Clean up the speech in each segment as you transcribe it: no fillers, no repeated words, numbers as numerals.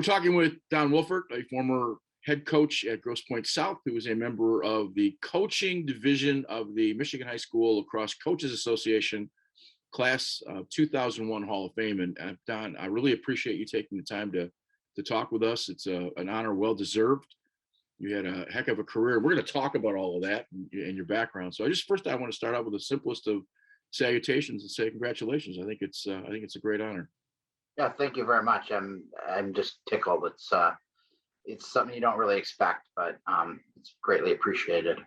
We're talking with Don Wolford, a former head coach at Grosse Pointe South, who is a member of the coaching division of the Michigan High School Lacrosse Coaches Association, class of 2001 Hall of Fame. And Don, I really appreciate you taking the time to talk with us. It's an honor, well deserved. You had a heck of a career. We're going to talk about all of that and your background. So I want to start out with the simplest of salutations and say congratulations. I think it's a great honor. Yeah, thank you very much. I'm just tickled. It's something you don't really expect, but it's greatly appreciated.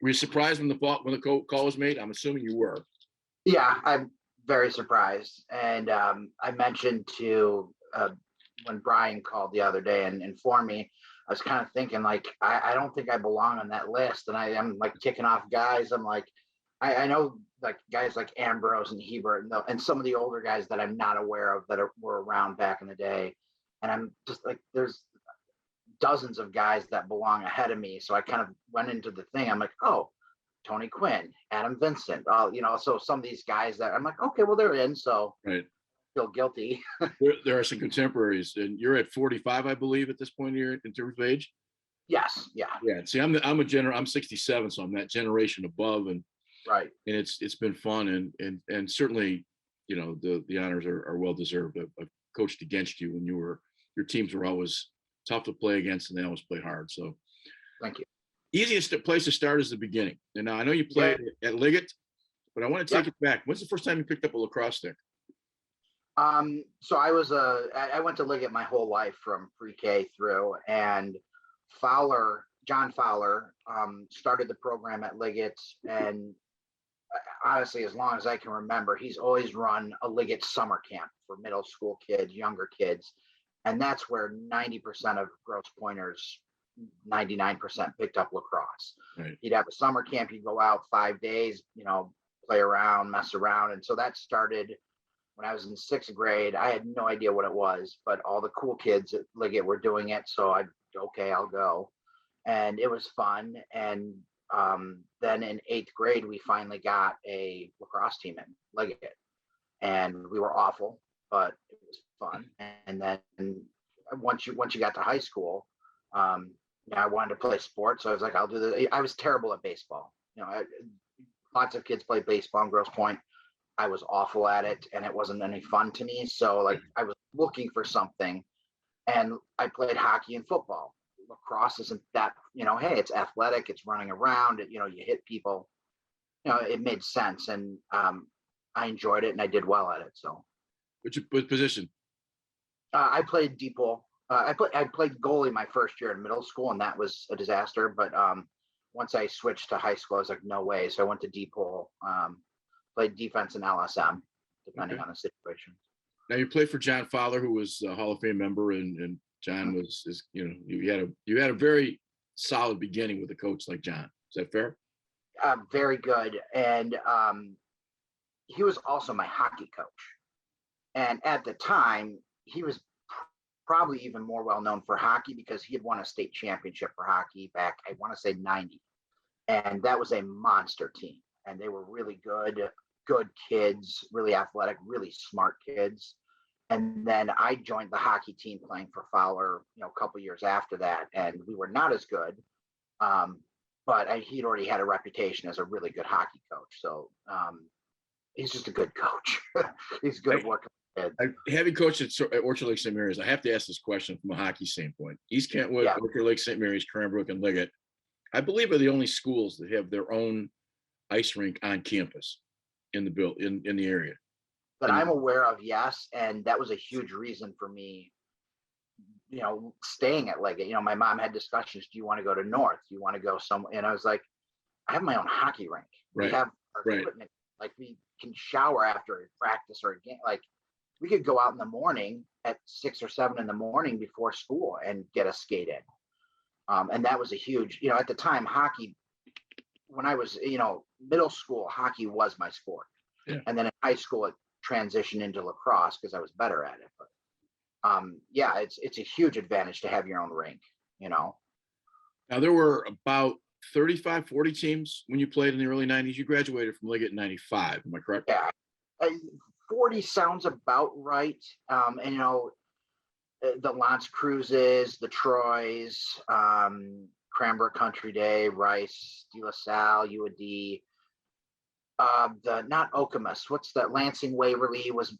Were you surprised when the call was made? I'm assuming you were. Yeah, I'm very surprised. And I mentioned to when Brian called the other day and informed me, I was kind of thinking like, I don't think I belong on that list. And I'm like ticking off guys. I'm like, I know like guys like Ambrose and Hebert and some of the older guys that I'm not aware of that were around back in the day. And I'm just like, there's dozens of guys that belong ahead of me. So I kind of went into the thing. I'm like, oh, Tony Quinn, Adam Vincent, so some of these guys that I'm like, okay, well, they're in. So right. I feel guilty. There are some contemporaries, and you're at 45, I believe, at this point here in terms of age. Yes. Yeah. Yeah. See, I'm 67, so I'm that generation above, and right. And it's been fun, and certainly, the honors are well deserved. I've coached against you when your teams were always tough to play against, and they always play hard. So, thank you. Easiest place to start is the beginning. And now I know you played at Liggett, but I want to take it back. When's the first time you picked up a lacrosse stick? So I went to Liggett my whole life from pre-K through, and John Fowler, started the program at Liggett, and honestly, as long as I can remember, he's always run a Liggett summer camp for middle school kids, younger kids. And that's where 90% of Grosse Pointers, 99% picked up lacrosse. Right. He'd have a summer camp, you'd go out 5 days, play around, mess around. And so that started when I was in 6th grade. I had no idea what it was, but all the cool kids at Liggett were doing it. So I'll go. And it was fun. And then in 8th grade, we finally got a lacrosse team in Liggett, and we were awful, but it was fun. And then once you got to high school, I wanted to play sports, so I was like, I'll do this. I was terrible at baseball. Lots of kids play baseball in Grosse Pointe. I was awful at it, and it wasn't any fun to me. So like I was looking for something, and I played hockey and football. Lacrosse isn't that, hey, it's athletic, it's running around, you hit people, it made sense. And I enjoyed it, and I did well at it. So Which position? I played deep ball. I played goalie my first year in middle school, and that was a disaster. But once I switched to high school, I was like, no way. So I went to deep ball, played defense and LSM, depending on the situation. Now you played for John Fowler, who was a Hall of Fame member, and John you had a very solid beginning with a coach like John. Is that fair? Very good. And he was also my hockey coach. And at the time, he was probably even more well known for hockey because he had won a state championship for hockey back, I want to say 90. And that was a monster team. And they were really good kids, really athletic, really smart kids. And then I joined the hockey team playing for Fowler, a couple years after that. And we were not as good. But he'd already had a reputation as a really good hockey coach. So he's just a good coach. He's good at working with kids. Having coached at Orchard Lake St. Mary's, I have to ask this question from a hockey standpoint. East Kentwood, Orchard Lake St. Mary's, Cranbrook, and Liggett, I believe, are the only schools that have their own ice rink on campus in the area. That I'm aware of, yes. And that was a huge reason for me, staying at Liggett. My mom had discussions. Do you want to go to North? Do you want to go somewhere? And I was like, I have my own hockey rink. Right. We have our equipment. Like we can shower after a practice or a game. Like we could go out in the morning at 6 or 7 in the morning before school and get a skate in. And that was a huge, at the time, hockey, when I was, middle school, hockey was my sport. Yeah. And then in high school, it transitioned into lacrosse because I was better at it. But it's a huge advantage to have your own rink, Now there were about 35, 40 teams when you played in the early 90s. You graduated from Liggett in 95. Am I correct? Yeah. 40 sounds about right. And the Lance Cruises, the Troys, Cranbrook Country Day, Rice, De La Salle, UAD, the not Okemos, what's that? Lansing Waverly was,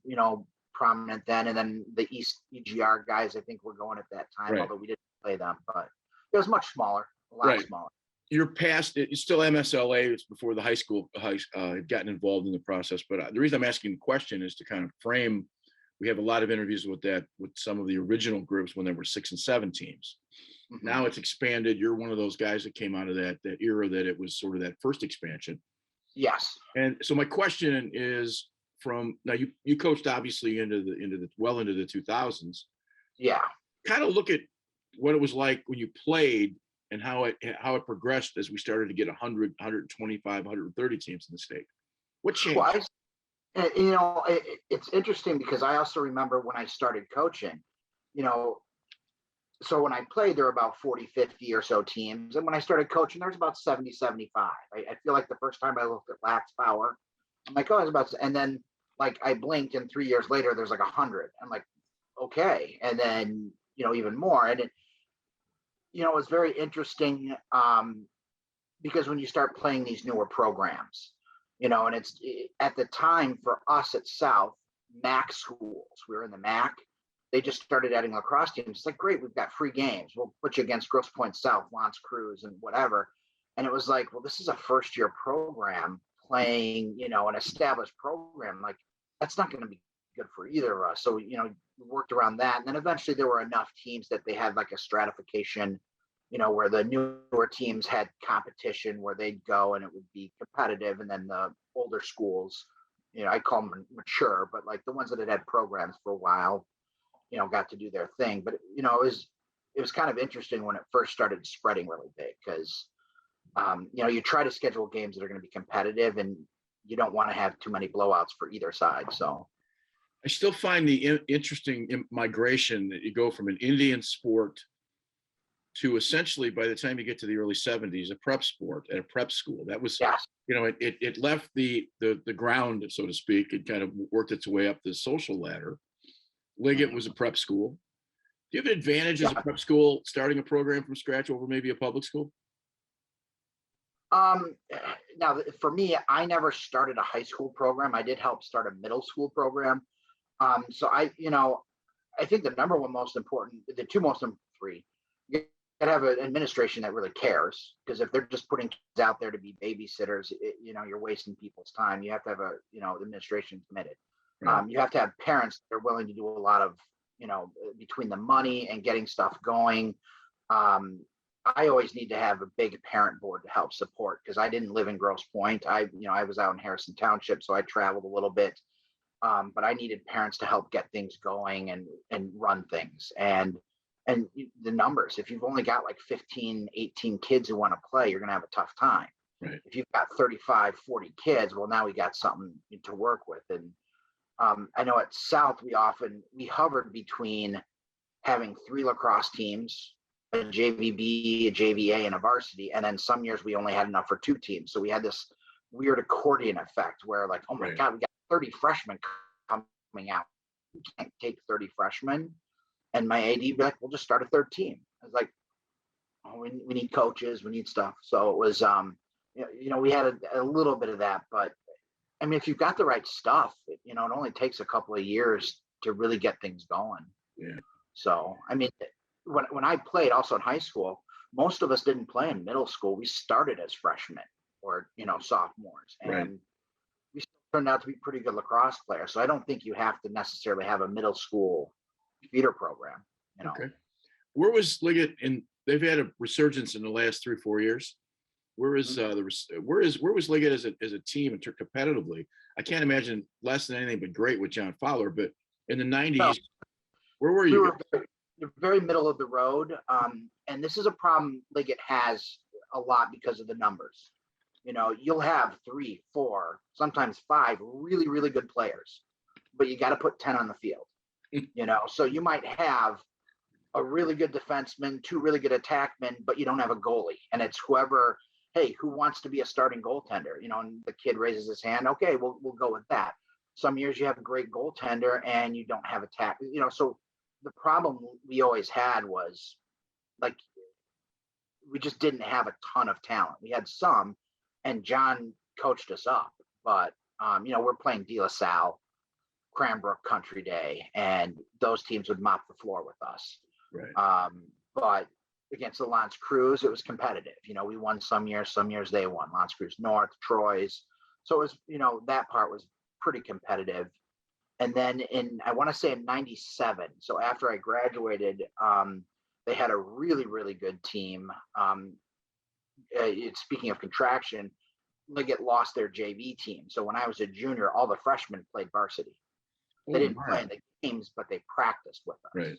prominent then, and then the East EGR guys, I think, were going at that time, Right. although we didn't play them, but it was much smaller, a lot Right. smaller. You're past it. It's still MSLA. It's before the high school had gotten involved in the process. But the reason I'm asking the question is to kind of frame. We have a lot of interviews with some of the original groups when there were 6 and 7 teams. Mm-hmm. Now it's expanded. You're one of those guys that came out of that era that it was sort of that first expansion. Yes. And so my question is, from now you coached obviously into the 2000s. Yeah. Kind of look at what it was like when you played and how it progressed as we started to get 100, 125, 130 teams in the state. What changed? Well, it's interesting because I also remember when I started coaching, so when I played, there were about 40, 50 or so teams. And when I started coaching, there was about 70, 75. I feel like the first time I looked at Lax Power, I'm like, oh, it's about, and then like I blinked and 3 years later, there's like 100. I'm like, okay. And then, even more. And it's very interesting because when you start playing these newer programs, and it's at the time for us at South, MAC schools, we were in the MAC. They just started adding lacrosse teams. It's like, great, we've got free games. We'll put you against Grosse Pointe South, Lance Cruise, and whatever. And it was like, well, this is a first-year program playing, an established program. Like, that's not going to be good for either of us. So, we worked around that. And then eventually there were enough teams that they had like a stratification, where the newer teams had competition where they'd go and it would be competitive. And then the older schools, I call them mature, but like the ones that had programs for a while, got to do their thing. But it was kind of interesting when it first started spreading really big because you try to schedule games that are going to be competitive and you don't want to have too many blowouts for either side. So I still find the interesting migration that you go from an Indian sport to essentially, by the time you get to the early 70s, a prep sport at a prep school. That was, yes. It left the ground, so to speak. It kind of worked its way up the social ladder. Liggett was a prep school. Do you have an advantage as a prep school starting a program from scratch over maybe a public school? Now for me, I never started a high school program. I did help start a middle school program. So I think the number one most important, the two most three, you gotta have an administration that really cares. Because if they're just putting kids out there to be babysitters, you're wasting people's time. You have to have administration committed. Right. You have to have parents that are willing to do a lot of, between the money and getting stuff going. I always need to have a big parent board to help support because I didn't live in Grosse Pointe. I was out in Harrison Township, so I traveled a little bit. But I needed parents to help get things going and run things. And the numbers, if you've only got like 15, 18 kids who want to play, you're going to have a tough time. Right. If you've got 35, 40 kids, well, now we got something to work with. And I know at South, we hovered between having 3 lacrosse teams, a JVB, a JVA, and a varsity. And then some years we only had enough for 2 teams. So we had this weird accordion effect where like, oh my God, we got 30 freshmen coming out. We can't take 30 freshmen. And my AD be like, we'll just start a 3rd team. I was like, oh, we need coaches, we need stuff. So it was, we had a little bit of that, but I mean, if you've got the right stuff, it only takes a couple of years to really get things going. Yeah. So, I mean, when I played also in high school, most of us didn't play in middle school. We started as freshmen or, sophomores. And we still turned out to be pretty good lacrosse players. So I don't think you have to necessarily have a middle school feeder program. Okay. Where was Liggett they've had a resurgence in the last 3 or 4 years. Where is where was Liggett as a team competitively? I can't imagine less than anything but great with John Fowler, but in the 90s, where were you? We were very middle of the road. And this is a problem Liggett has a lot because of the numbers. You'll have 3, 4, sometimes 5 really, really good players, but you got to put 10 on the field. So you might have a really good defenseman, 2 really good attackmen, but you don't have a goalie. And it's whoever, hey, who wants to be a starting goaltender? And the kid raises his hand. Okay, we'll go with that. Some years you have a great goaltender and you don't have attack. So the problem we always had was like we just didn't have a ton of talent. We had some, and John coached us up, but we're playing De La Salle, Cranbrook Country Day, and those teams would mop the floor with us. Right. But against the L'Anse Creuse, it was competitive. We won some years they won. L'Anse Creuse North, Troyes. So it was, that part was pretty competitive. And then I want to say in 97, so after I graduated, they had a really, really good team. Speaking of contraction, Liggett lost their JV team. So when I was a junior, all the freshmen played varsity. They didn't play in the games, but they practiced with us. Right.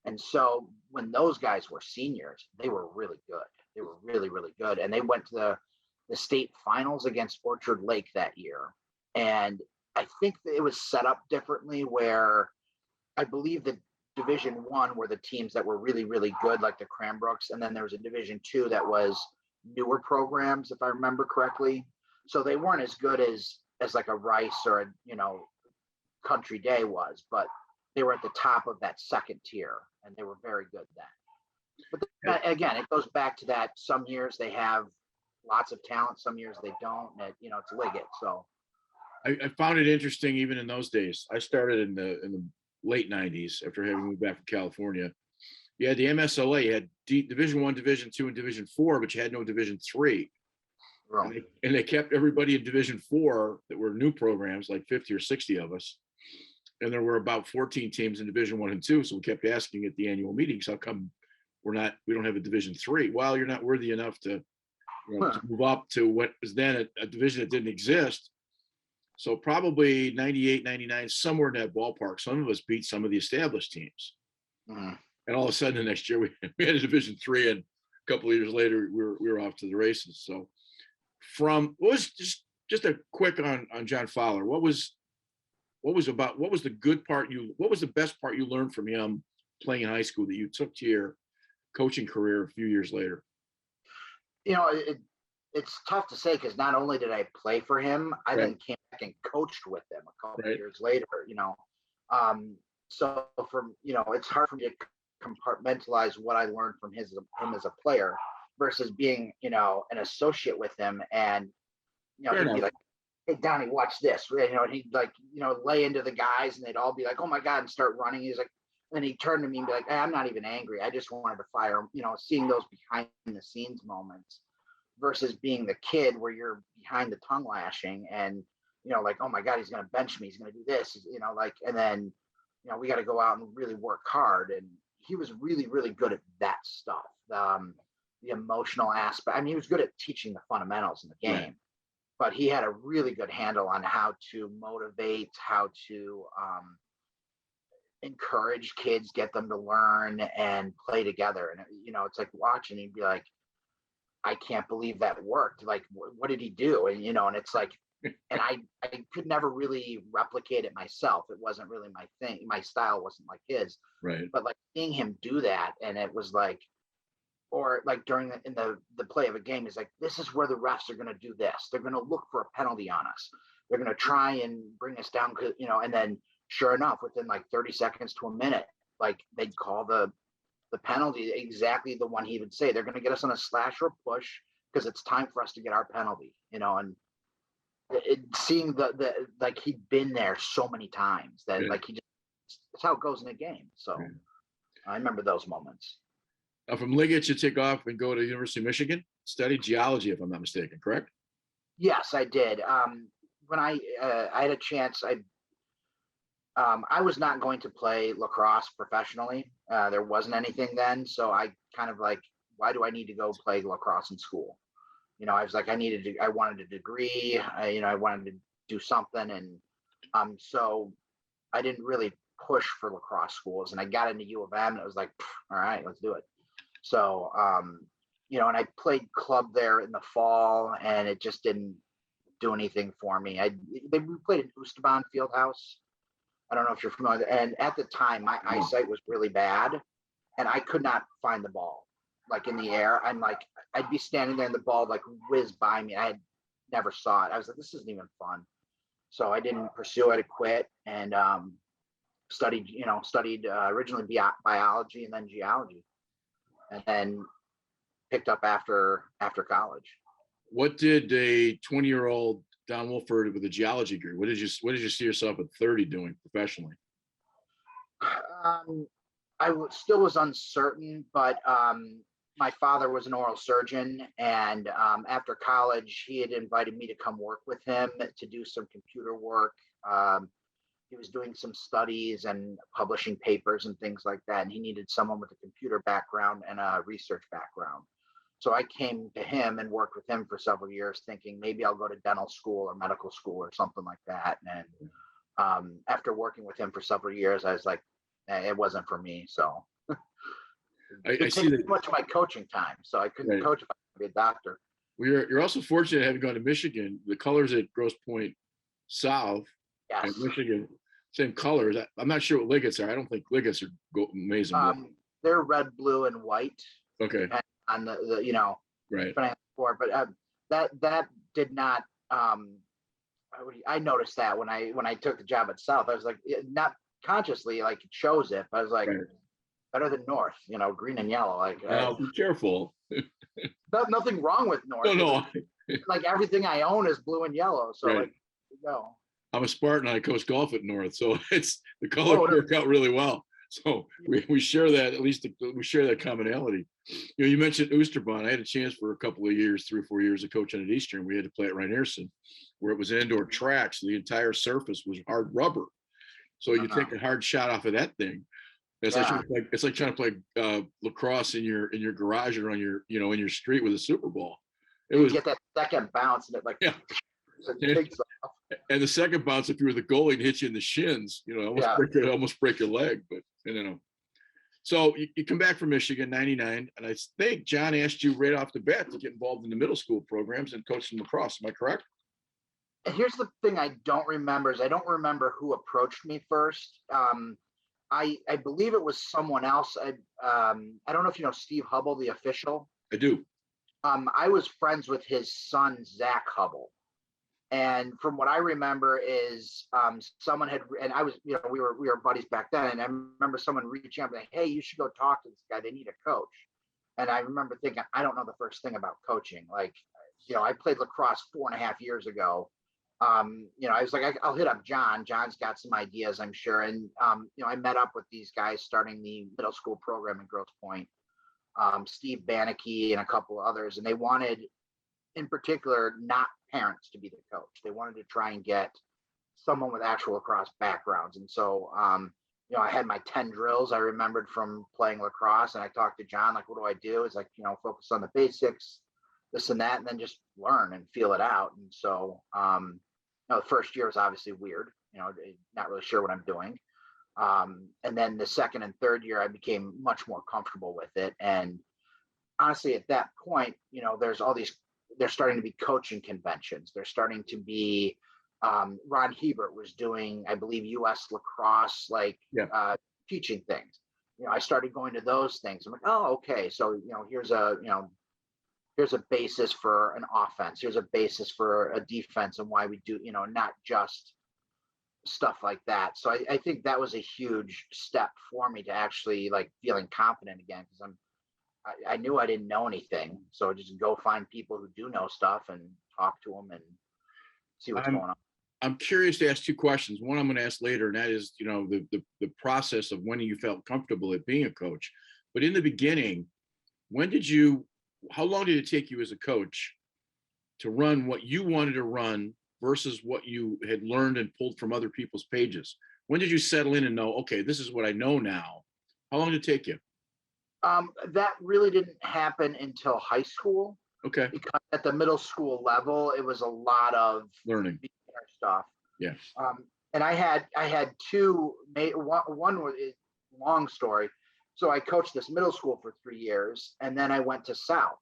And so when those guys were seniors, they were really good. They were really, really good. And they went to the state finals against Orchard Lake that year. And I think that it was set up differently where I believe that Division One were the teams that were really, really good, like the Cranbrooks. And then there was a Division Two that was newer programs, if I remember correctly. So they weren't as good as like a Rice or a, Country Day was, but they were at the top of that second tier, and they were very good then. But again, it goes back to that. Some years they have lots of talent, some years they don't. And it's Liggett. So I found it interesting even in those days. I started in the late 90s after having moved back from California. You had the MSLA, you had Division One, Division Two, and Division Four, but you had no Division Three. Right. And they kept everybody in Division Four that were new programs, like 50 or 60 of us. And there were about 14 teams in Division One and Two. So we kept asking at the annual meetings, how come we don't have a Division Three? Well, you're not worthy enough to move up to what was then a division that didn't exist. So probably 98, 99, somewhere in that ballpark, some of us beat some of the established teams. Mhm. And all of a sudden the next year we had a Division Three, and a couple of years later we were off to the races. So what was just a quick on John Fowler, what was the best part you learned from him playing in high school that you took to your coaching career a few years later? It's tough to say because not only did I play for him, I then came back and coached with him a couple of years later. So it's hard for me to compartmentalize what I learned from him as a player versus being an associate with him, and he'd be like, "Hey Donnie, watch this," and he'd lay into the guys, and they'd all be like, "Oh my God," and start running. He's like, and he'd turn to me and be like, "Hey, I'm not even angry. I just wanted to fire him." Seeing those behind the scenes moments versus being the kid where you're behind the tongue lashing and like, "Oh my God, he's gonna bench me, he's gonna do this," and then we got to go out and really work hard. And he was really, really good at that stuff. The emotional aspect. I mean, he was good at teaching the fundamentals in the game. Right. But he had a really good handle on how to motivate, how to encourage kids, get them to learn and play together. And, it's like watching, he'd be like, "I can't believe that worked. Like, what did he do?" And, and it's like, and I could never really replicate it myself. It wasn't really my thing. My style wasn't like his. Right. But like seeing him do that, and it was like, or like during the play of a game, is like, this is where the refs are going to do this. They're going to look for a penalty on us. They're going to try and bring us down, and then sure enough, within like 30 seconds to a minute, like they'd call the penalty, exactly the one he would say. They're going to get us on a slash or push because it's time for us to get our penalty, and seeing the like he'd been there so many times that like that's how it goes in a game. So I remember those moments. From Liggett, you take off and go to University of Michigan, study geology, if I'm not mistaken, correct? Yes, I did. When I had a chance, I was not going to play lacrosse professionally. There wasn't anything then, so I kind of like, why do I need to go play lacrosse in school? I was like, I wanted a degree. I wanted to do something, and so I didn't really push for lacrosse schools. And I got into U of M, and it was like, all right, let's do it. So, and I played club there in the fall, and it just didn't do anything for me. We played in Oosterban Fieldhouse. I don't know if you're familiar. And at the time, my eyesight was really bad, and I could not find the ball, like in the air. I'm like, I'd be standing there, and the ball like whizzed by me. I had never saw it. I was like, this isn't even fun. So I didn't pursue it. I quit, and studied originally biology and then geology, and then picked up after college. What did a 20-year-old Don Wolford with a geology degree? What did you see yourself at 30 doing professionally? Still was uncertain, but my father was an oral surgeon, and after college, he had invited me to come work with him to do some computer work. He was doing some studies and publishing papers and things like that, and he needed someone with a computer background and a research background. So I came to him and worked with him for several years, thinking maybe I'll go to dental school or medical school or something like that. And after working with him for several years, I was like, it wasn't for me. So I see that too much of my coaching time, so I couldn't coach if I could be a doctor. Well, you're also fortunate having gone to Michigan. The colors at Grosse Pointe South and Michigan, same colors. I'm not sure what ligates are. I don't think ligates are amazing. They're red, blue, and white. Okay. On the right. But that did not. I noticed that when I took the job at South, I was like, not consciously, like it shows it, but I was like, better than North, green and yellow. Like, be careful. Nothing wrong with North. No. Like everything I own is blue and yellow. So like, go. I'm a Spartan. I coach golf at North, so it's the colors work out really well. So we share that, at least we share that commonality. You mentioned Oosterbaan. I had a chance for a couple of years, 3 or 4 years, to coach at Eastern. We had to play at Rynearson, where it was indoor track, so the entire surface was hard rubber. So you take a hard shot off of that thing. It's like trying to play lacrosse in your garage or on your in your street with a Super Bowl. You get that second bounce and it like and the second bounce, if you were the goalie, and hit you in the shins, almost break your leg. But so you come back from Michigan '99, and I think John asked you right off the bat to get involved in the middle school programs and coach some lacrosse. Am I correct? Here's the thing I don't remember is I don't remember who approached me first. I believe it was someone else. I don't know if you know Steve Hubble, the official. I do. I was friends with his son, Zach Hubble. And from what I remember is someone had, and I was, we were buddies back then. And I remember someone reaching out and saying, hey, you should go talk to this guy. They need a coach. And I remember thinking, I don't know the first thing about coaching. Like, I played lacrosse 4.5 years ago. I was like, I'll hit up John. John's got some ideas, I'm sure. And, I met up with these guys starting the middle school program in Grosse Pointe, Steve Bannicky and a couple of others. And they wanted, in particular, not parents to be the coach. They wanted to try and get someone with actual lacrosse backgrounds. And so, I had my 10 drills I remembered from playing lacrosse. And I talked to John, like, what do I do? It's like, focus on the basics, this and that, and then just learn and feel it out. And so, the first year was obviously weird, not really sure what I'm doing. And then the second and third year, I became much more comfortable with it. And honestly, at that point, there's all these, they're starting to be coaching conventions. They're starting to be, Ron Hebert was doing, I believe, US lacrosse, teaching things. I started going to those things. I'm like, oh, okay. So, here's a basis for an offense. Here's a basis for a defense and why we do, not just stuff like that. So I think that was a huge step for me to actually like feeling confident again, because I knew I didn't know anything. So just go find people who do know stuff and talk to them and see what's going on. I'm curious to ask 2 questions. One I'm going to ask later, and that is, the process of when you felt comfortable at being a coach. But in the beginning, how long did it take you as a coach to run what you wanted to run versus what you had learned and pulled from other people's pages? When did you settle in and know, okay, this is what I know now? How long did it take you? That really didn't happen until high school. Okay. Because at the middle school level, it was a lot of learning stuff. Yeah. And I had 2. One was a long story. So I coached this middle school for 3 years, and then I went to South.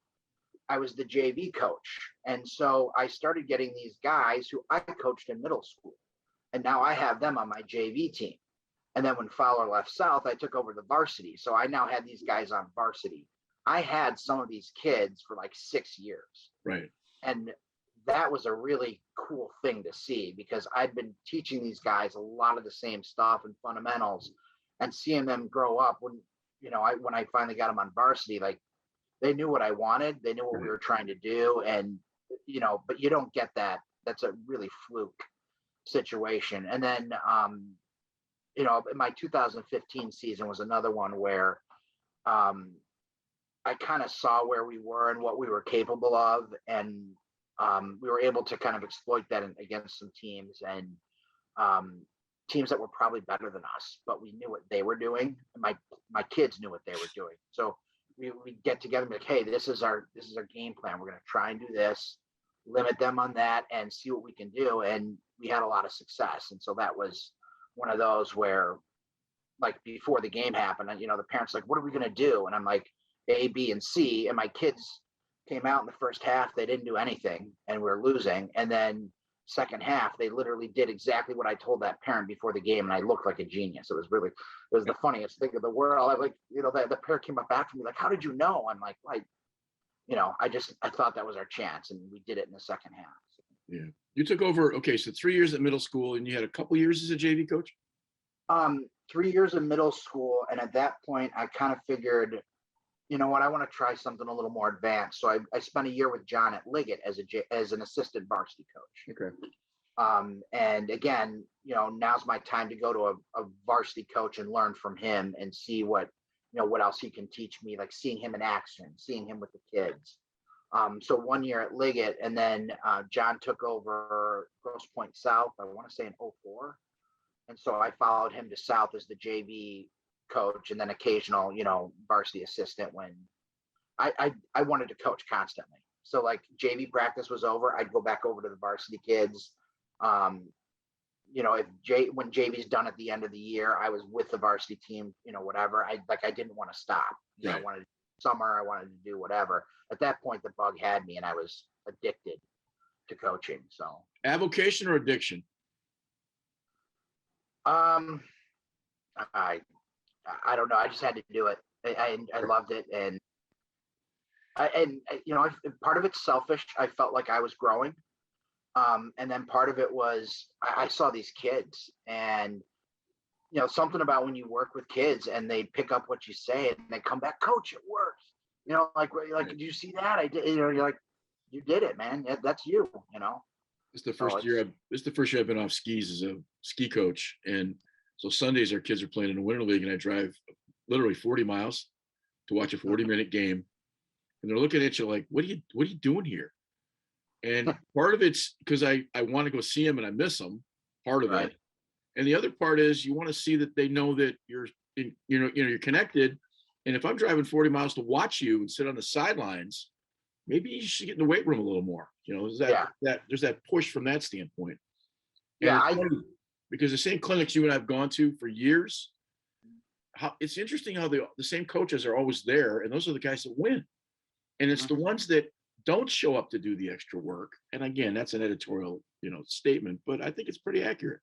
I was the JV coach. And so I started getting these guys who I coached in middle school. And now I have them on my JV team. And then when Fowler left South, I took over the varsity. So I now had these guys on varsity. I had some of these kids for like 6 years. Right. And that was a really cool thing to see, because I'd been teaching these guys a lot of the same stuff and fundamentals, and seeing them grow up when, when I finally got them on varsity, like they knew what I wanted, they knew what we Right. were trying to do. And, but you don't get that. That's a really fluke situation. And then, my 2015 season was another one where, um, I kind of saw where we were and what we were capable of, and we were able to kind of exploit that against some teams, and um, teams that were probably better than us, but we knew what they were doing. And my kids knew what they were doing, so we get together and be like, hey, this is our game plan. We're going to try and do this, limit them on that, and see what we can do. And we had a lot of success, and so that was one of those where, like, before the game happened, and the parents like, what are we going to do? And I'm like, A, B, and C. And my kids came out in the first half, they didn't do anything, and we are losing. And then second half, they literally did exactly what I told that parent before the game, and I looked like a genius. It was the funniest thing in the world. I like, the parent came up after me like, how did you know? I'm like, I thought that was our chance, and we did it in the second half. Yeah. You took over, okay, so 3 years at middle school, and you had a couple years as a JV coach? 3 years in middle school, and at that point, I kind of figured, you know what, I want to try something a little more advanced. So I spent a year with John at Liggett as an assistant varsity coach. Okay. And again, now's my time to go to a varsity coach and learn from him and see what else he can teach me, like seeing him in action, seeing him with the kids. So 1 year at Liggett, and then John took over Grosse Pointe South, I want to say in 2004. And so I followed him to South as the JV coach, and then occasional, varsity assistant when I wanted to coach constantly. So like JV practice was over, I'd go back over to the varsity kids. When JV's done at the end of the year, I was with the varsity team, whatever. I didn't want to stop. Right. I wanted to summer, I wanted to do whatever. At that point, the bug had me, and I was addicted to coaching. So avocation or addiction? I don't know. I just had to do it. I loved it, and part of it's selfish. I felt like I was growing, and then part of it was I saw these kids, and something about when you work with kids and they pick up what you say and they come back, coach, it works. Like, did you see that? I did. You're like, you did it, man. That's you. This is the first year I've been off skis as a ski coach, and so Sundays our kids are playing in the winter league, and I drive literally 40 miles to watch a 40-minute game, and they're looking at you like, what are you doing here? And part of it's because I want to go see them and I miss them, part of Right. it, and the other part is you want to see that they know that you're you're connected. And if I'm driving 40 miles to watch you and sit on the sidelines, maybe you should get in the weight room a little more. There's that push from that standpoint. And Yeah. it's funny because the same clinics you and I've gone to for years, it's interesting how the same coaches are always there, and those are the guys that win. And it's the ones that don't show up to do the extra work. And again, that's an editorial, statement, but I think it's pretty accurate.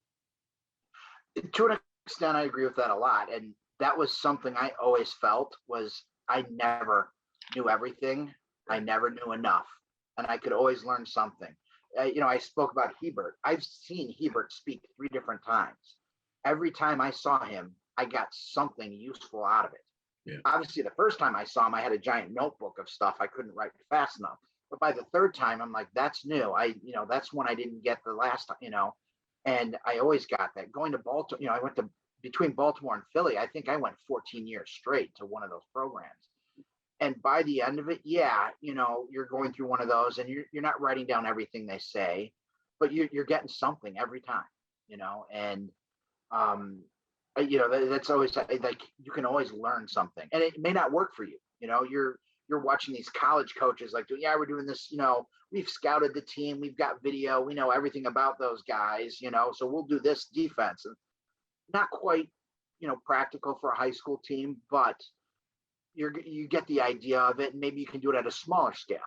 To an extent, I agree with that a lot. And that was something I always felt was I never knew everything. I never knew enough. And I could always learn something. I spoke about Hebert. I've seen Hebert speak 3 different times. Every time I saw him, I got something useful out of it. Yeah. Obviously, the first time I saw him, I had a giant notebook of stuff I couldn't write fast enough. But by the third time, I'm like, that's new. That's one I didn't get the last time, and I always got that. Going to Baltimore, I went to between Baltimore and Philly, I think I went 14 years straight to one of those programs. And by the end of it, you're going through one of those, and you're not writing down everything they say, but you're getting something every time, and that's always like you can always learn something, and it may not work for you. You're watching these college coaches like, yeah, we're doing this. We've scouted the team, we've got video, we know everything about those guys. So we'll do this defense, and not quite, practical for a high school team, but you get the idea of it, and maybe you can do it at a smaller scale.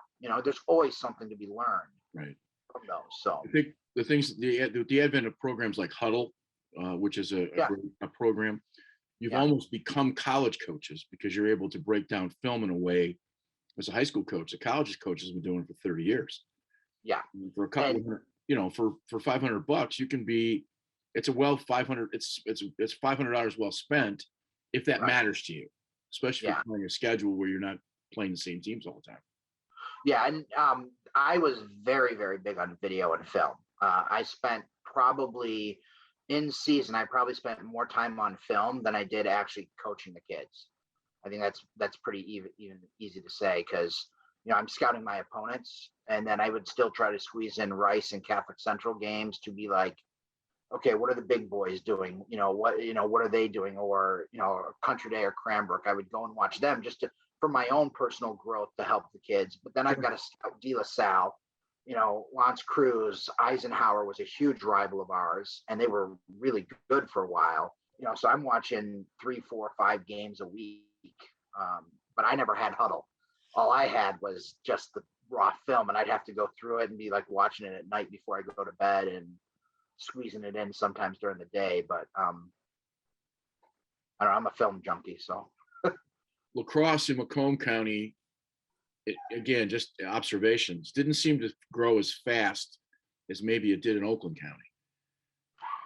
There's always something to be learned Right. from those. So I think the advent of programs like Huddle, which is a program, you've almost become college coaches because you're able to break down film in a way as a high school coach. A college coach has been doing it for 30 years. Yeah. For a couple of And hundred, for $500, you can be, it's a well 500, it's $500 well spent if that right. matters to you, especially if Yeah. you're playing a schedule where you're not playing the same teams all the time. Yeah. And I was very, very big on video and film. I spent probably in season, I probably spent more time on film than I did actually coaching the kids. I think that's pretty even easy to say because I'm scouting my opponents, and then I would still try to squeeze in Rice and Catholic Central games to be like, okay, what are the big boys doing? What are they doing? Or Country Day or Cranbrook. I would go and watch them just for my own personal growth to help the kids. But then I've got to scout De La Salle, Lance Cruz, Eisenhower was a huge rival of ours, and they were really good for a while. So I'm watching 3, 4, 5 games a week. But I never had huddle. All I had was just the raw film, and I'd have to go through it and be like watching it at night before I go to bed and squeezing it in sometimes during the day. But I don't know, I'm a film junkie, so. Lacrosse in Macomb County, again, just observations, didn't seem to grow as fast as maybe it did in Oakland County.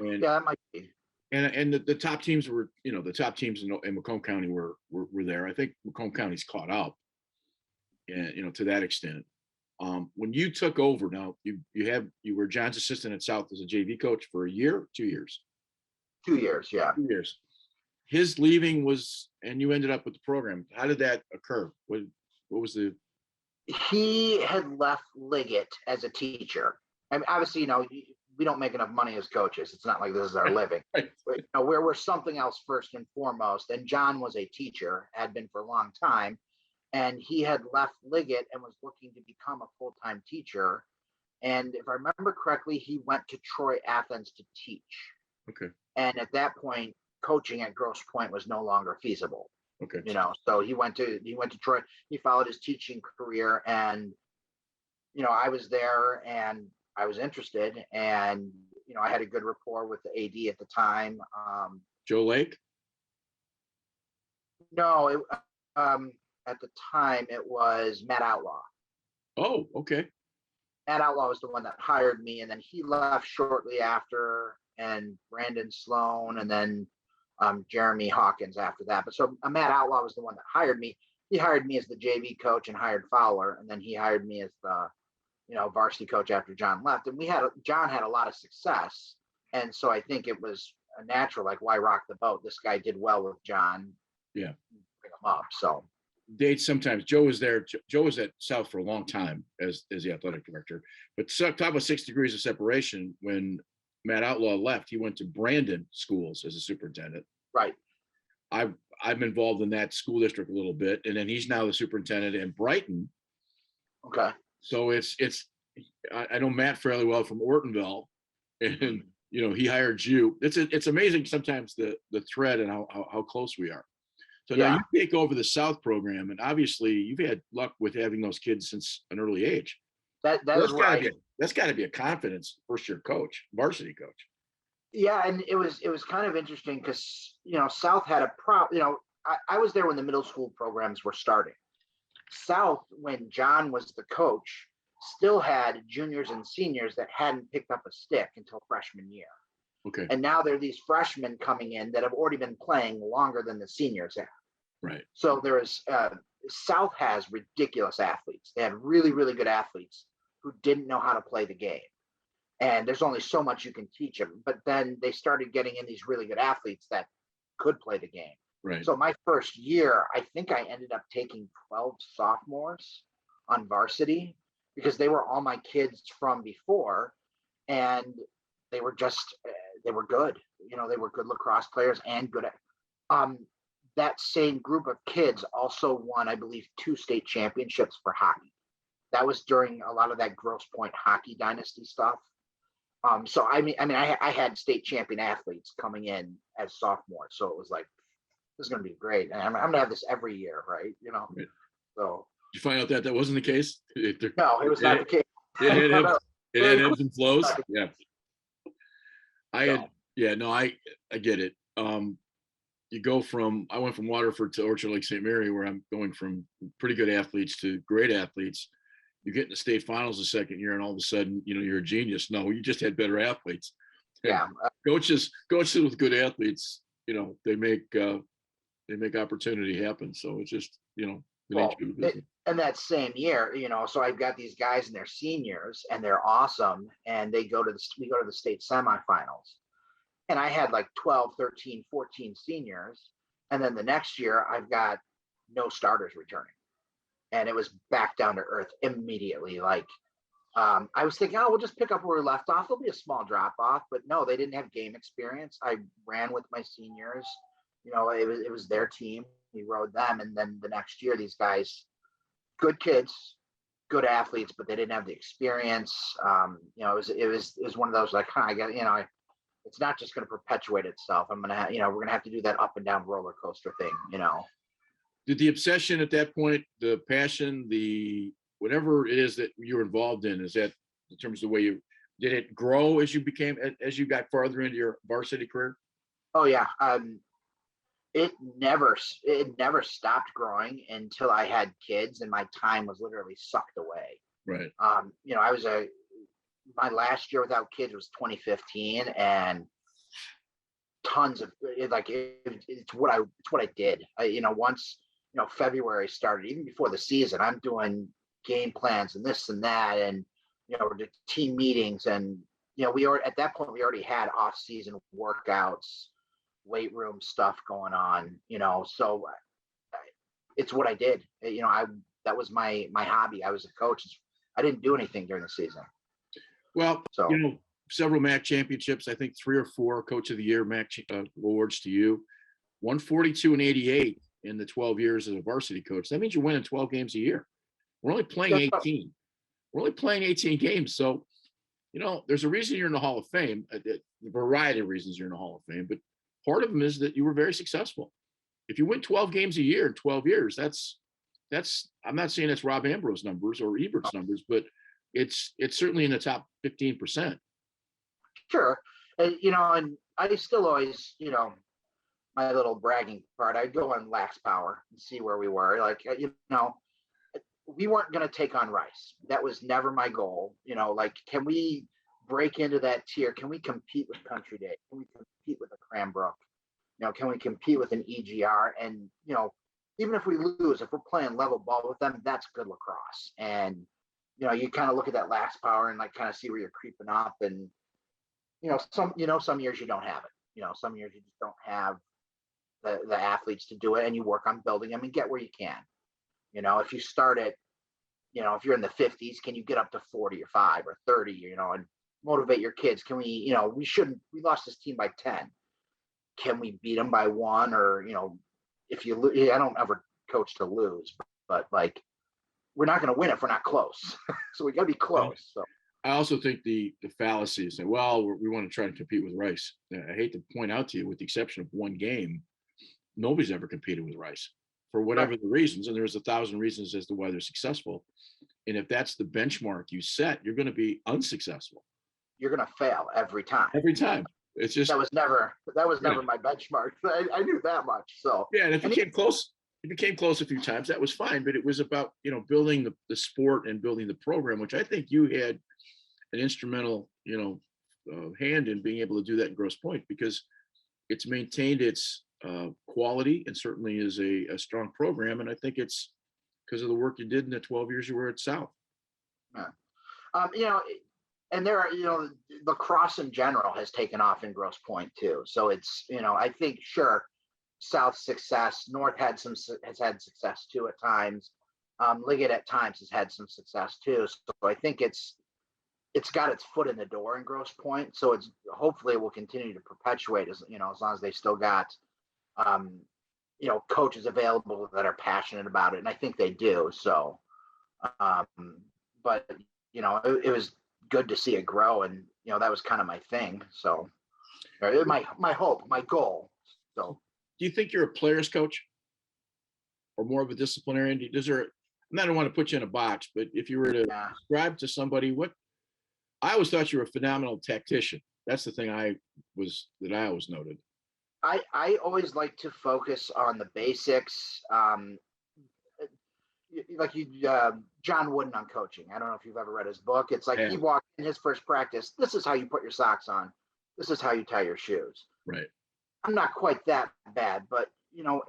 And yeah, that might be. And the top teams were, the top teams in Macomb County were there. I think Macomb County's caught up, and to that extent. When you took over, now you were John's assistant at South as a JV coach for a year, 2 years. 2 years, yeah. 2 years. His leaving was, and you ended up with the program. How did that occur? What was the? He had left Liggett as a teacher. I mean, obviously, we don't make enough money as coaches. It's not like this is our living. Right. But, we're something else first and foremost. And John was a teacher, had been for a long time. And he had left Liggett and was looking to become a full-time teacher. And if I remember correctly, he went to Troy Athens to teach. Okay. And at that point, coaching at Grosse Pointe was no longer feasible. Okay. So he went to Troy. He followed his teaching career, and I was there and I was interested, and I had a good rapport with the AD at the time. Joe Lake? No, at the time it was Matt Outlaw. Oh, okay. Matt Outlaw was the one that hired me, and then he left shortly after, and Brandon Sloan, and then Jeremy Hawkins after that. But so Matt Outlaw was the one that hired me. He hired me as the JV coach and hired Fowler, and then he hired me as the varsity coach after John left. And John had a lot of success, and so I think it was a natural, like, why rock the boat? This guy did well with John. Yeah, bring him up. So dates sometimes. Joe was there. Joe was at South for a long time as the athletic director. But talk about 6 degrees of separation. When Matt Outlaw left, he went to Brandon schools as a superintendent. Right. I'm involved in that school district a little bit, and then he's now the superintendent in Brighton. Okay. So I know Matt fairly well from Ortonville, and he hired you. It's amazing sometimes the thread and how close we are. So now you take over the South program, and obviously you've had luck with having those kids since an early age. That's right. That's got to be a confidence first-year coach, varsity coach. Yeah, and it was kind of interesting because South had a problem. I was there when the middle school programs were starting. South, when John was the coach, still had juniors and seniors that hadn't picked up a stick until freshman year. Okay. And now there are these freshmen coming in that have already been playing longer than the seniors have. Right. So there is South has ridiculous athletes. They had really, really good athletes who didn't know how to play the game. And there's only so much you can teach them. But then they started getting in these really good athletes that could play the game. Right. So my first year, I think I ended up taking 12 sophomores on varsity because they were all my kids from before, and they were they were good. They were good lacrosse players and good at that same group of kids also won, I believe, 2 state championships for hockey. That was during a lot of that Grosse Pointe hockey dynasty stuff. So I had state champion athletes coming in as sophomores, so it was like, this is going to be great, and I'm going to have this every year, right? Right. So did you find out that wasn't the case? No, it was not the case. It had ebbs and flows. Yeah. I get it. I went from Waterford to Orchard Lake St. Mary, where I'm going from pretty good athletes to great athletes. you get in the state finals the second year and all of a sudden, you're a genius. No, you just had better athletes. And Yeah. coaches with good athletes, they make opportunity happen. So it's just, the Well, nature of the business. and that same year, so I've got these guys and they're seniors and they're awesome. And we go to the state semifinals. And I had like 12, 13, 14 seniors. And then the next year I've got no starters returning. And it was back down to earth immediately. Like I was thinking, we'll just pick up where we left off. There'll be a small drop off, but no, they didn't have game experience. I ran with my seniors. It was their team. We rode them, and then the next year, these guys, good kids, good athletes, but they didn't have the experience. It was one of those like, I got, it's not just going to perpetuate itself. We're going to have to do that up and down roller coaster thing. Did the obsession at that point, the passion, the whatever it is that you're involved in, is that in terms of the way did it grow as you got farther into your varsity career? Oh yeah. It never stopped growing until I had kids and my time was literally sucked away. Right. My last year without kids was 2015, and tons of it's what I did. Once February started, even before the season, I'm doing game plans and this and that, and the team meetings, and we were at that point we already had off-season workouts, weight room stuff going on, so it's what I did. That was my hobby. I was a coach. I didn't do anything during the season. Well, so several MAC championships, I think 3 or 4 coach of the year MAC awards to you, 142 and 88 in the 12 years as a varsity coach. That means you're winning 12 games a year. We're only playing 18. We're only playing 18 games. So, there's a reason you're in the Hall of Fame, a variety of reasons you're in the Hall of Fame, but part of them is that you were very successful. If you win 12 games a year in 12 years, that's I'm not saying that's Rob Ambrose numbers or Ebert's numbers, but it's certainly in the top 15%. Sure. And I still always, my little bragging part, I'd go on Lax Power and see where we were. Like, we weren't going to take on Rice. That was never my goal. Can we break into that tier? Can we compete with Country Day? Can we compete with a Cranbrook? Can we compete with an EGR? And, even if we lose, if we're playing level ball with them, that's good lacrosse. And, you kind of look at that Lax Power and kind of see where you're creeping up. And, some years you don't have it. Some years you just don't have the athletes to do it, and you work on building them and get where you can. If you start at, if you're in the 50s, can you get up to 40 or 5 or 30, and motivate your kids? Can we, we lost this team by 10. Can we beat them by 1? Or, if you lose, I don't ever coach to lose, but we're not going to win if we're not close. So we got to be close. So I also think the fallacy is that, well, we want to try to compete with Rice. I hate to point out to you, with the exception of one game, nobody's ever competed with Rice for whatever the reasons. And there's 1,000 reasons as to why they're successful. And if that's the benchmark you set, you're going to be unsuccessful. You're going to fail every time. Every time. It's just that was never my benchmark. I knew that much. So yeah, and if you came close, a few times, that was fine. But it was about building the sport and building the program, which I think you had an instrumental hand in being able to do that in Grosse Pointe, because it's maintained its quality and certainly is a strong program. And I think it's because of the work you did in the 12 years you were at South. And there are, lacrosse in general has taken off in Grosse Pointe too. So it's, I think, sure, South success, North has had success too at times. Liggett at times has had some success too. So I think it's got its foot in the door in Grosse Pointe. So it's hopefully it will continue to perpetuate as long as they still got coaches available that are passionate about it. And I think they do. So but it was good to see it grow, and that was kind of my thing. So my hope, my goal. So do you think you're a player's coach or more of a disciplinarian? I don't want to put you in a box, but if you were to describe to somebody I always thought you were a phenomenal tactician. That's the thing I always noted. I always like to focus on the basics. like you, John Wooden on coaching. I don't know if you've ever read his book. It's like Yeah. he walked in his first practice. This is how you put your socks on. This is how you tie your shoes. Right. I'm not quite that bad, but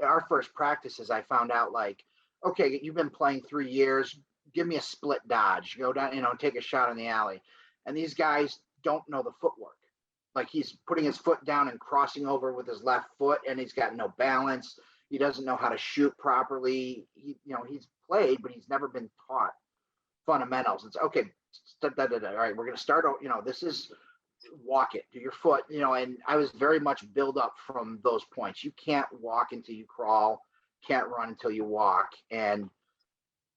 our first practices, I found out like, okay, you've been playing 3 years. Give me a split dodge. Go down, take a shot in the alley. And these guys don't know the footwork. Like he's putting his foot down and crossing over with his left foot, and he's got no balance. He doesn't know how to shoot properly. He's played, but he's never been taught fundamentals. It's okay. All right, we're going to start. This is walk it, do your foot. And I was very much build up from those points. You can't walk until you crawl. Can't run until you walk. And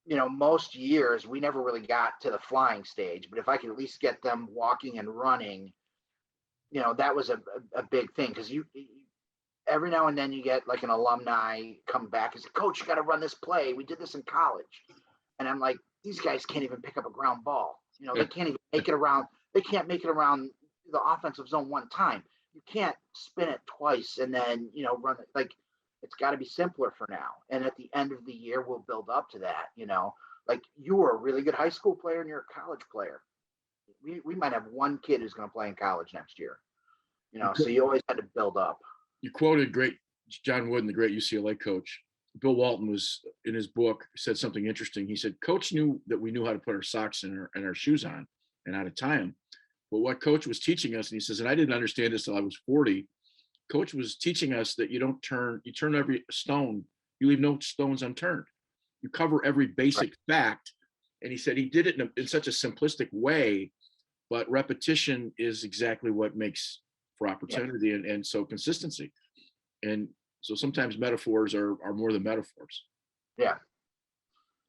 most years we never really got to the flying stage. But if I could at least get them walking and running, that was a big thing, because you every now and then you get like an alumni come back and say, Coach, you got to run this play. We did this in college. And I'm like, these guys can't even pick up a ground ball. They can't even make it around. They can't make it around the offensive zone one time. You can't spin it twice and then, run it. Like, it's got to be simpler for now. And at the end of the year, we'll build up to that. Like you were a really good high school player and you're a college player. We might have one kid who's going to play in college next year. So you always had to build up. You quoted great John Wooden, the great UCLA coach. Bill Walton was in his book, said something interesting. He said, Coach knew that we knew how to put our socks and our shoes on and how to tie them. But what Coach was teaching us, and he says, and I didn't understand this till I was 40, Coach was teaching us that you turn every stone, you leave no stones unturned. You cover every basic fact. And he said he did it in such a simplistic way, but repetition is exactly what makes for opportunity and so consistency. And so sometimes metaphors are more than metaphors. Yeah.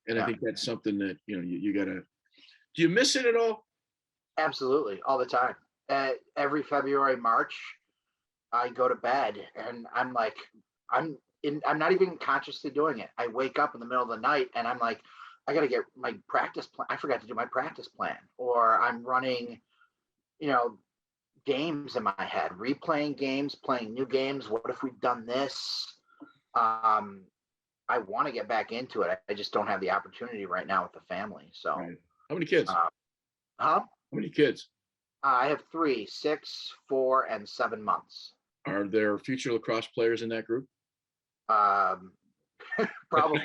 And I think that's something that, you gotta, do you miss it at all? Absolutely. All the time. Every February, March, I go to bed and I'm like, I'm not even consciously doing it. I wake up in the middle of the night and I'm like, I got to get my practice plan. I forgot to do my practice plan, or I'm running, games in my head, replaying games, playing new games. What if we've done this? I want to get back into it. I just don't have the opportunity right now with the family. So, right. How many kids? How many kids? I have 3, 6, 4, and 7 months. Are there future lacrosse players in that group? Probably.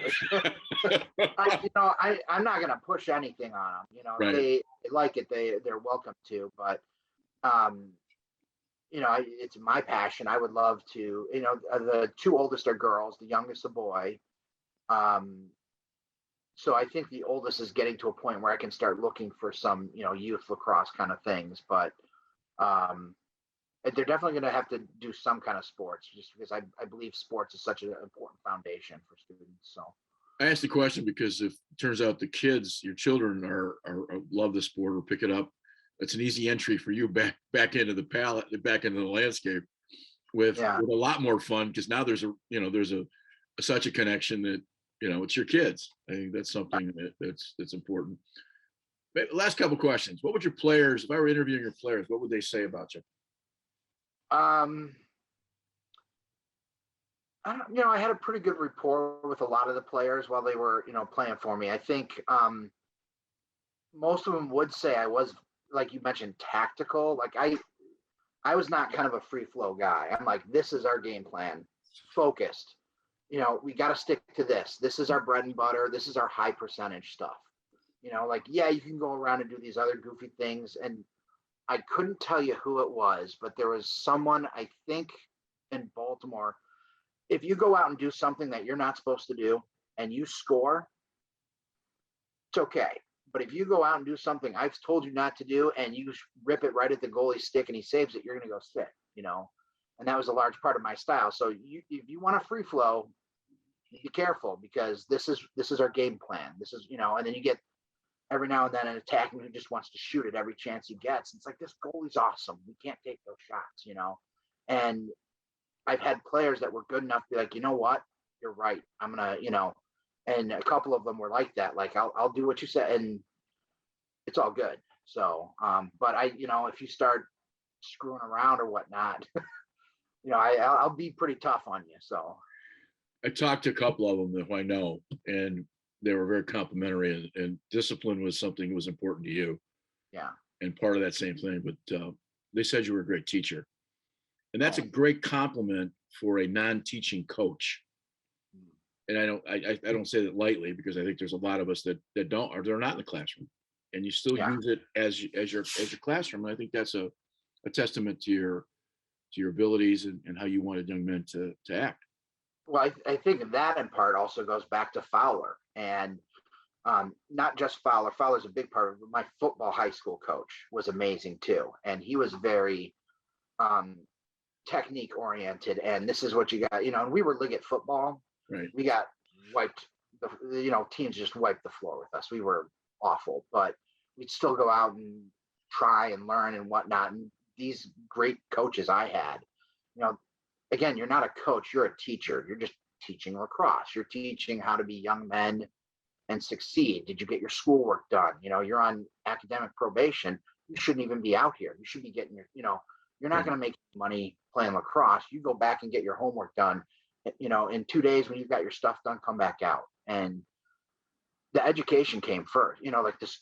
I'm not going to push anything on them. Right. They like it. They're welcome to, but it's my passion. I would love to, the 2 oldest are girls, the youngest a boy. So I think the oldest is getting to a point where I can start looking for some, youth lacrosse kind of things, but they're definitely going to have to do some kind of sports, just because I believe sports is such an important foundation for students. So I asked the question because if it turns out the kids, your children are love the sport or pick it up, it's an easy entry for you back into the back into the landscape with a lot more fun, because now there's such a connection that it's your kids. I think that's something that's important. But last couple questions. What would your players, if I were interviewing your players, what would they say about you? I had a pretty good rapport with a lot of the players while they were, playing for me. I think most of them would say I was, like you mentioned, tactical. Like I was not kind of a free flow guy. I'm like, this is our game plan, focused. We got to stick to this. This is our bread and butter. This is our high percentage stuff. You can go around and do these other goofy things. And I couldn't tell you who it was, but there was someone, I think, in Baltimore. If you go out and do something that you're not supposed to do and you score, it's okay. But if you go out and do something I've told you not to do and you rip it right at the goalie's stick and he saves it, you're going to go sit, and that was a large part of my style. So if you want a free flow, be careful, because this is our game plan. This is, and then you get every now and then an attacker who just wants to shoot at every chance he gets. It's like, this goalie's awesome. We can't take those shots, and I've had players that were good enough to be like, you know what, you're right. I'm going to, and a couple of them were like that. Like, I'll do what you said, and it's all good. So, but if you start screwing around or whatnot, I'll be pretty tough on you. So I talked to a couple of them that I know, and they were very complimentary, and discipline was something that was important to you, Yeah. and part of that same thing. But they said you were a great teacher, and that's a Oh. great compliment for a non-teaching coach. And I don't say that lightly, because I think there's a lot of us that don't, or they're not in the classroom, and you still Yeah. use it as your classroom. And I think that's a testament to your abilities, and how you wanted young men to act. Well, I think that in part also goes back to Fowler, and not just Fowler. Fowler's a big part of it. My football high school coach was amazing too, and he was very um, technique oriented. And this is what you got, And we were Liggett football. Right. We got wiped. Teams just wiped the floor with us. We were awful, but we'd still go out and try and learn and whatnot. And these great coaches I had, you know, again, you're not a coach, you're a teacher. You're just teaching lacrosse. You're teaching how to be young men and succeed. Did you get your schoolwork done? You're on academic probation. You shouldn't even be out here. You should be getting you're not going to make money playing lacrosse. You go back and get your homework done. In 2 days when you've got your stuff done, come back out. And the education came first. Like this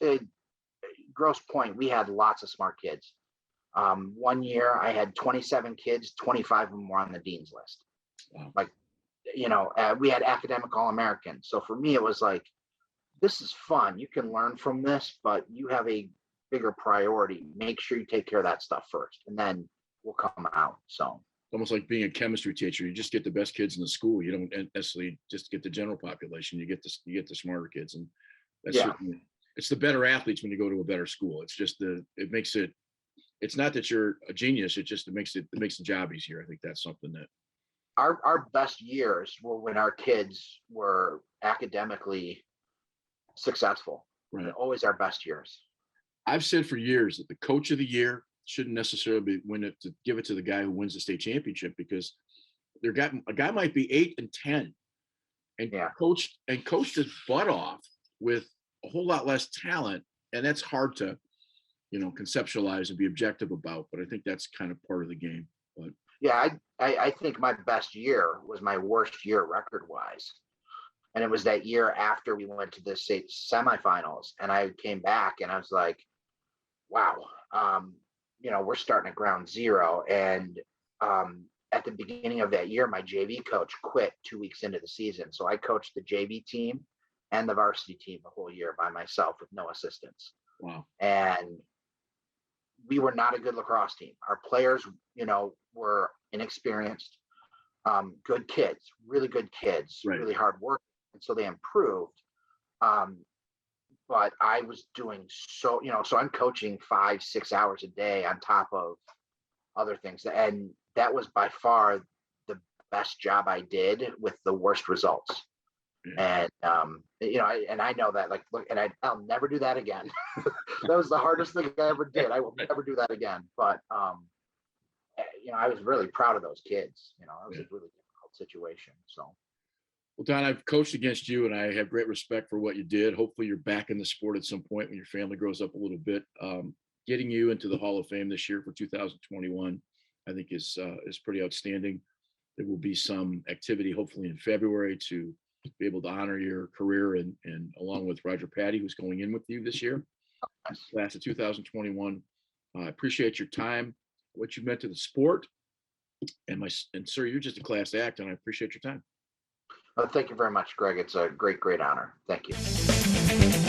Grosse Pointe, we had lots of smart kids. One year I had 27 kids, 25 of them were on the dean's list. Wow. Like, we had academic All-Americans. So for me, it was like, this is fun. You can learn from this, but you have a bigger priority. Make sure you take care of that stuff first, and then we'll come out. So Almost like being a chemistry teacher. You just get the best kids in the school. You don't necessarily just get the general population. You get the smarter kids, and that's certainly, it's the better athletes when you go to a better school. It's just it makes it. It's not that you're a genius. It makes the job easier. I think that's something that our best years were when our kids were academically successful. Right. They're always our best years. I've said for years that the coach of the year shouldn't necessarily give it to the guy who wins the state championship, because a guy might be 8 and 10 and coached his butt off with a whole lot less talent, and that's hard to conceptualize and be objective about. But I think that's kind of part of the game. But yeah, I think my best year was my worst year record wise. And it was that year after we went to the state semifinals, and I came back and I was like, wow, we're starting at ground zero. And at the beginning of that year, my JV coach quit 2 weeks into the season. So I coached the JV team and the varsity team the whole year by myself with no assistance. Wow. And we were not a good lacrosse team. Our players, were inexperienced, good kids, really good kids, right. Really hard work. And so they improved. But I was doing so I'm coaching 5-6 hours a day on top of other things. And that was by far the best job I did with the worst results. And, I know that, I'll never do that again. That was the hardest thing I ever did. I will never do that again. But, I was really proud of those kids. It was a really difficult situation. So. Well, Don, I've coached against you, and I have great respect for what you did. Hopefully you're back in the sport at some point when your family grows up a little bit. Getting you into the Hall of Fame this year for 2021, I think is pretty outstanding. There will be some activity, hopefully in February, to be able to honor your career, and along with Roger Patty, who's going in with you this year, class of 2021. I appreciate your time, what you meant to the sport, and sir, you're just a class act, and I appreciate your time. Thank you very much, Greg. It's a great honor. Thank you.